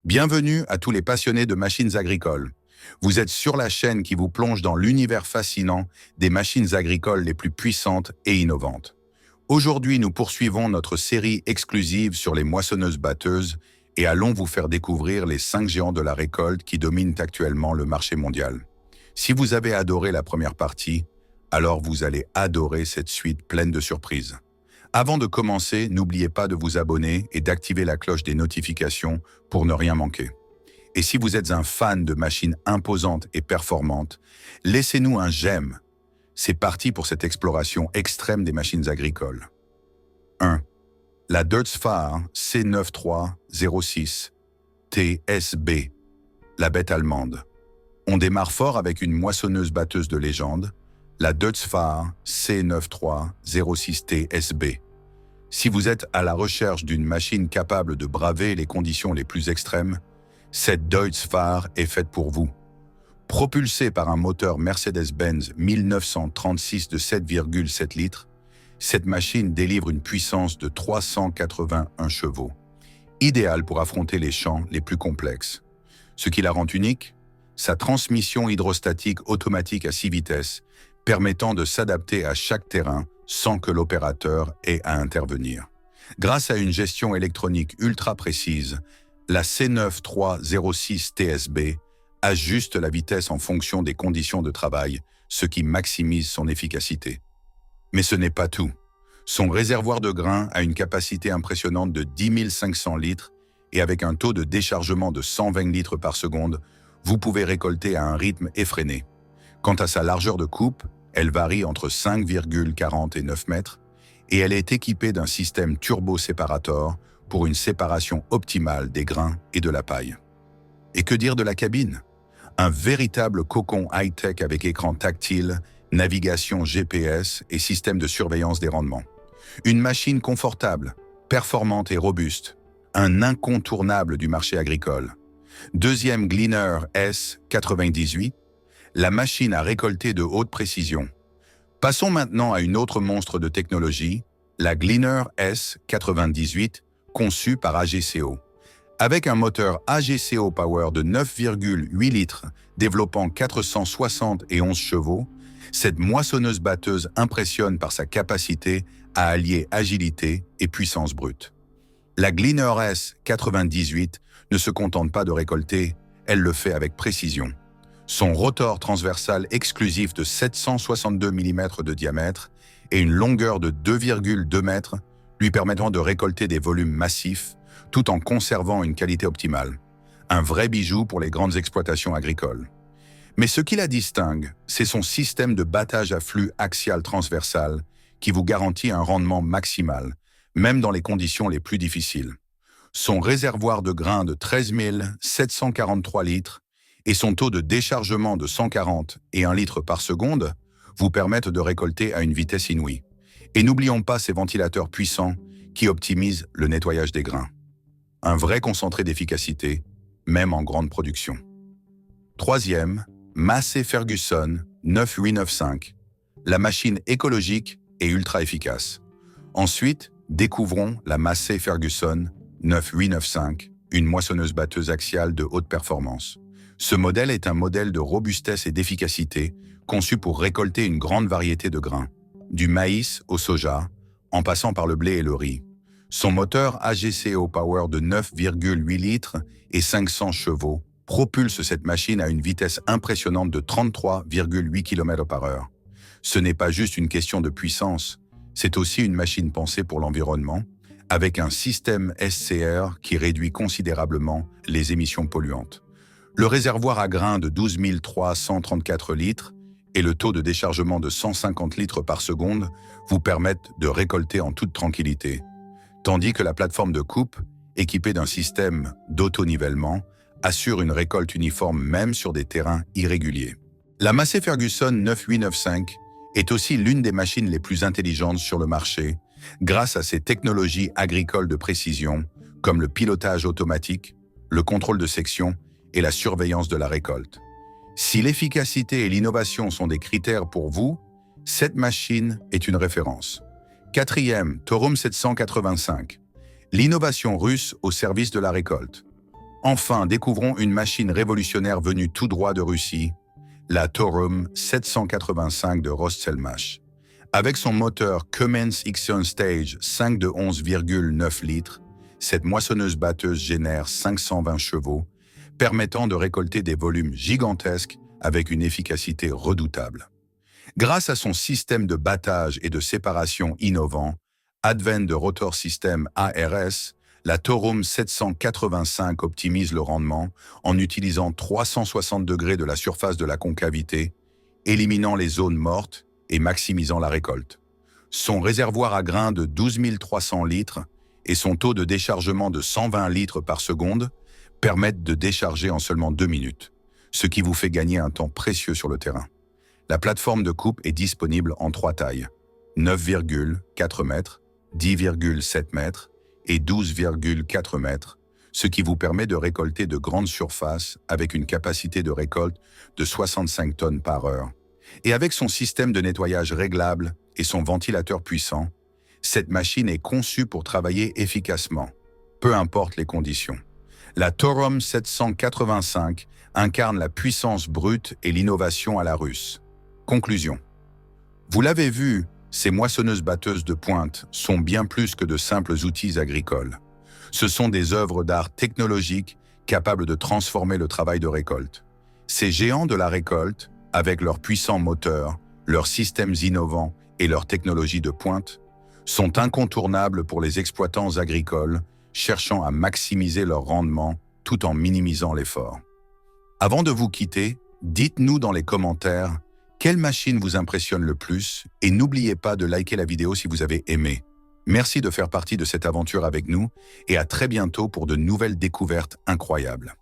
Bienvenue à tous les passionnés de machines agricoles. Vous êtes sur la chaîne qui vous plonge dans l'univers fascinant des machines agricoles les plus puissantes et innovantes. Aujourd'hui, nous poursuivons notre série exclusive sur les moissonneuses-batteuses et allons vous faire découvrir les 5 géants de la récolte qui dominent actuellement le marché mondial. Si vous avez adoré la première partie, alors vous allez adorer cette suite pleine de surprises. Avant de commencer, n'oubliez pas de vous abonner et d'activer la cloche des notifications pour ne rien manquer. Et si vous êtes un fan de machines imposantes et performantes, laissez-nous un j'aime. C'est parti pour cette exploration extrême des machines agricoles. 1. La Deutz-Fahr C9306 TSB, la bête allemande. On démarre fort avec une moissonneuse-batteuse de légende, la Deutz-Fahr C9306 TSB. Si vous êtes à la recherche d'une machine capable de braver les conditions les plus extrêmes, cette Deutz-Fahr est faite pour vous. Propulsée par un moteur Mercedes-Benz 1936 de 7,7 litres, cette machine délivre une puissance de 381 chevaux, idéale pour affronter les champs les plus complexes. Ce qui la rend unique, sa transmission hydrostatique automatique à 6 vitesses, permettant de s'adapter à chaque terrain sans que l'opérateur ait à intervenir. Grâce à une gestion électronique ultra précise, la C9306 TSB ajuste la vitesse en fonction des conditions de travail, ce qui maximise son efficacité. Mais ce n'est pas tout. Son réservoir de grains a une capacité impressionnante de 10 500 litres et avec un taux de déchargement de 120 litres par seconde, vous pouvez récolter à un rythme effréné. Quant à sa largeur de coupe, elle varie entre 5,40 et 9 mètres et elle est équipée d'un système turbo-séparator pour une séparation optimale des grains et de la paille. Et que dire de la cabine? Un véritable cocon high-tech avec écran tactile, navigation GPS et système de surveillance des rendements. Une machine confortable, performante et robuste, un incontournable du marché agricole. Deuxième Gleaner S98, la machine à récolter de haute précision. Passons maintenant à une autre monstre de technologie, la Gleaner S98, conçue par AGCO. Avec un moteur AGCO Power de 9,8 litres, développant 471 chevaux, cette moissonneuse-batteuse impressionne par sa capacité à allier agilité et puissance brute. La Gleaner S98 ne se contente pas de récolter, elle le fait avec précision. Son rotor transversal exclusif de 762 mm de diamètre et une longueur de 2,2 mètres lui permettant de récolter des volumes massifs tout en conservant une qualité optimale. Un vrai bijou pour les grandes exploitations agricoles. Mais ce qui la distingue, c'est son système de battage à flux axial transversal qui vous garantit un rendement maximal, même dans les conditions les plus difficiles. Son réservoir de grains de 13 743 litres et son taux de déchargement de 140 et 1 litre par seconde vous permettent de récolter à une vitesse inouïe. Et n'oublions pas ces ventilateurs puissants qui optimisent le nettoyage des grains. Un vrai concentré d'efficacité, même en grande production. Troisième, Massey Ferguson 9895, la machine écologique et ultra efficace. Ensuite, découvrons la Massey Ferguson 9895, une moissonneuse-batteuse axiale de haute performance. Ce modèle est un modèle de robustesse et d'efficacité conçu pour récolter une grande variété de grains, du maïs au soja, en passant par le blé et le riz. Son moteur AGCO Power de 9,8 litres et 500 chevaux propulse cette machine à une vitesse impressionnante de 33,8 km/h. Ce n'est pas juste une question de puissance, c'est aussi une machine pensée pour l'environnement, avec un système SCR qui réduit considérablement les émissions polluantes. Le réservoir à grains de 12 334 litres et le taux de déchargement de 150 litres par seconde vous permettent de récolter en toute tranquillité, tandis que la plateforme de coupe, équipée d'un système d'auto-nivellement, assure une récolte uniforme même sur des terrains irréguliers. La Massey Ferguson 9895 est aussi l'une des machines les plus intelligentes sur le marché, grâce à ses technologies agricoles de précision, comme le pilotage automatique, le contrôle de section et la surveillance de la récolte. Si l'efficacité et l'innovation sont des critères pour vous, cette machine est une référence. Quatrième, Torum 785, l'innovation russe au service de la récolte. Enfin, découvrons une machine révolutionnaire venue tout droit de Russie, la Torum 785 de Rostselmash. Avec son moteur Cummins Ixion Stage 5 de 11,9 litres, cette moissonneuse-batteuse génère 520 chevaux, permettant de récolter des volumes gigantesques avec une efficacité redoutable. Grâce à son système de battage et de séparation innovant, Advent de Rotor System ARS, la Torum 785 optimise le rendement en utilisant 360 degrés de la surface de la concavité, éliminant les zones mortes et maximisant la récolte. Son réservoir à grains de 12 300 litres et son taux de déchargement de 120 litres par seconde permettent de décharger en seulement 2 minutes, ce qui vous fait gagner un temps précieux sur le terrain. La plateforme de coupe est disponible en 3 tailles, 9,4 mètres, 10,7 mètres et 12,4 mètres, ce qui vous permet de récolter de grandes surfaces avec une capacité de récolte de 65 tonnes par heure. Et avec son système de nettoyage réglable et son ventilateur puissant, cette machine est conçue pour travailler efficacement, peu importe les conditions. La Torum 785 incarne la puissance brute et l'innovation à la russe. Conclusion. Vous l'avez vu, ces moissonneuses-batteuses de pointe sont bien plus que de simples outils agricoles. Ce sont des œuvres d'art technologiques capables de transformer le travail de récolte. Ces géants de la récolte, avec leurs puissants moteurs, leurs systèmes innovants et leurs technologies de pointe, sont incontournables pour les exploitants agricoles cherchant à maximiser leur rendement tout en minimisant l'effort. Avant de vous quitter, dites-nous dans les commentaires quelle machine vous impressionne le plus et n'oubliez pas de liker la vidéo si vous avez aimé. Merci de faire partie de cette aventure avec nous et à très bientôt pour de nouvelles découvertes incroyables.